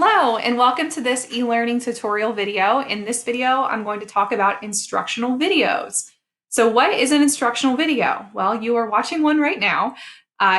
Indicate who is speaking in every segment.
Speaker 1: Hello, and welcome to this e-learning tutorial video. In this video, I'm going to talk about instructional videos. So what is an instructional video? Well, you are watching one right now.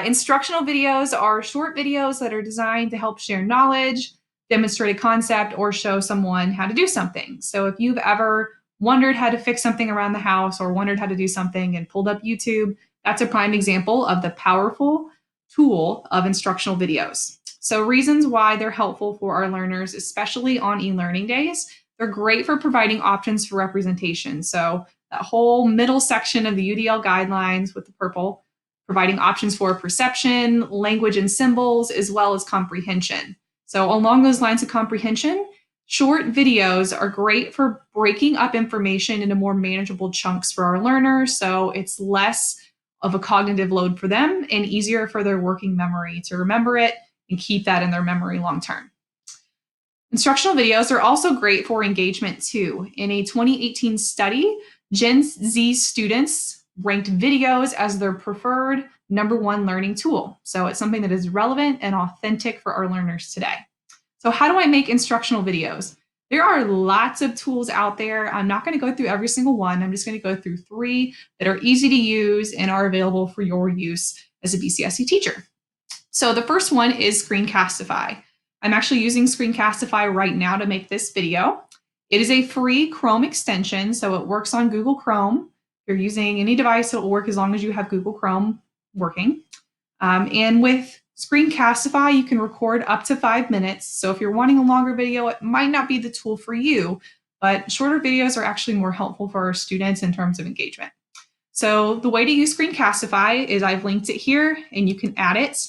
Speaker 1: Instructional videos are short videos that are designed to help share knowledge, demonstrate a concept, or show someone how to do something. So if you've ever wondered how to fix something around the house or wondered how to do something and pulled up YouTube, that's a prime example of the powerful tool of instructional videos. So reasons why they're helpful for our learners, especially on e-learning days, they're great for providing options for representation. So that whole middle section of the UDL guidelines with the purple, providing options for perception, language and symbols, as well as comprehension. So along those lines of comprehension, short videos are great for breaking up information into more manageable chunks for our learners. So it's less of a cognitive load for them and easier for their working memory to remember it and keep that in their memory long term. Instructional videos are also great for engagement too. In a 2018 study, Gen Z students ranked videos as their preferred #1 learning tool. So it's something that is relevant and authentic for our learners today. So how do I make instructional videos? There are lots of tools out there. I'm not going to go through every single one. I'm just going to go through 3 that are easy to use and are available for your use as a BCSC teacher. So the first one is Screencastify. I'm actually using Screencastify right now to make this video. It is a free Chrome extension, so it works on Google Chrome. If you're using any device, it will work as long as you have Google Chrome working. And with Screencastify, you can record up to 5 minutes. So if you're wanting a longer video, it might not be the tool for you, but shorter videos are actually more helpful for our students in terms of engagement. So the way to use Screencastify is I've linked it here and you can add it.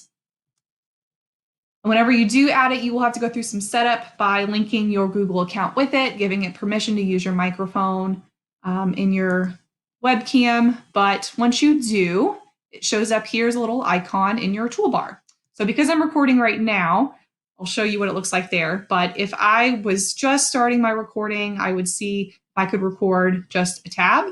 Speaker 1: Whenever you do add it, you will have to go through some setup by linking your Google account with it, giving it permission to use your microphone in your webcam. But once you do, it shows up here as a little icon in your toolbar. So because I'm recording right now, I'll show you what it looks like there. But if I was just starting my recording, I would see if I could record just a tab,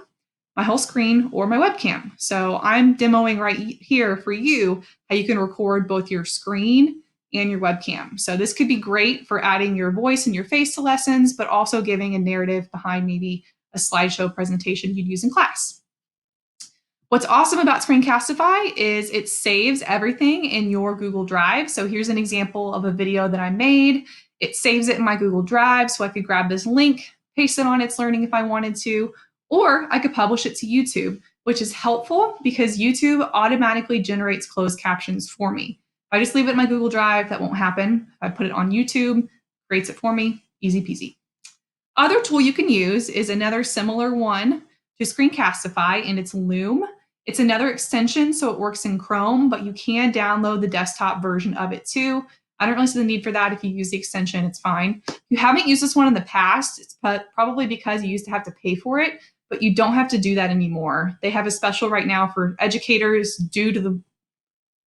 Speaker 1: my whole screen, or my webcam. So I'm demoing right here for you how you can record both your screen and your webcam. So this could be great for adding your voice and your face to lessons, but also giving a narrative behind maybe a slideshow presentation you'd use in class. What's awesome about Screencastify is it saves everything in your Google Drive. So here's an example of a video that I made. It saves it in my Google Drive, so I could grab this link, paste it on eLearning if I wanted to, or I could publish it to YouTube, which is helpful because YouTube automatically generates closed captions for me. If I just leave it in my Google Drive, that won't happen. If I put it on YouTube, creates it for me, easy peasy. Other tool you can use is another similar one to Screencastify, and it's Loom. It's another extension, so it works in Chrome, but you can download the desktop version of it too. I don't really see the need for that. If you use the extension, it's fine. If you haven't used this one in the past, it's probably because you used to have to pay for it, but you don't have to do that anymore. They have a special right now for educators due to the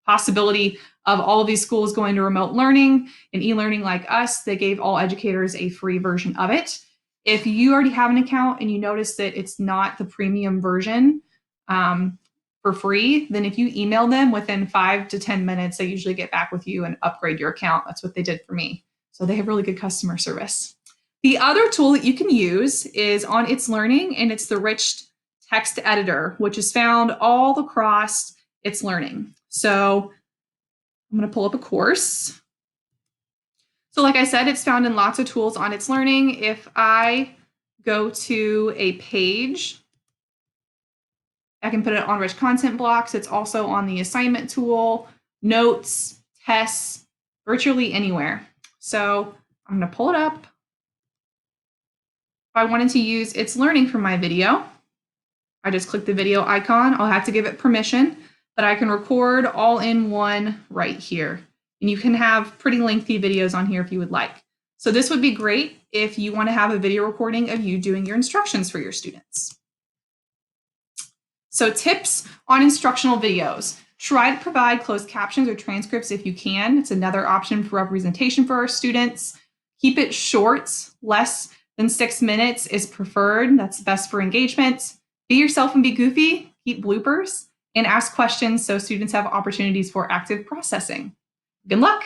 Speaker 1: possibility of all of these schools going to remote learning and e-learning like us. They gave all educators a free version of it. If you already have an account and you notice that it's not the premium version for free, then if you email them within 5 to 10 minutes, they usually get back with you and upgrade your account. That's what they did for me. So they have really good customer service. The other tool that you can use is on eLearning, and it's the rich text editor, which is found all across eLearning. So I'm going to pull up a course. So like I said, it's found in lots of tools on eLearning. If I go to a page, I can put it on rich content blocks. It's also on the assignment tool, notes, tests, virtually anywhere. So I'm going to pull it up. If I wanted to use eLearning for my video, I just click the video icon. I'll have to give it permission, but I can record all in one right here. And you can have pretty lengthy videos on here if you would like. So this would be great if you want to have a video recording of you doing your instructions for your students. So tips on instructional videos. Try to provide closed captions or transcripts if you can. It's another option for representation for our students. Keep it short, less than 6 minutes is preferred. That's best for engagement. Be yourself and be goofy. Keep bloopers and ask questions so students have opportunities for active processing. Good luck.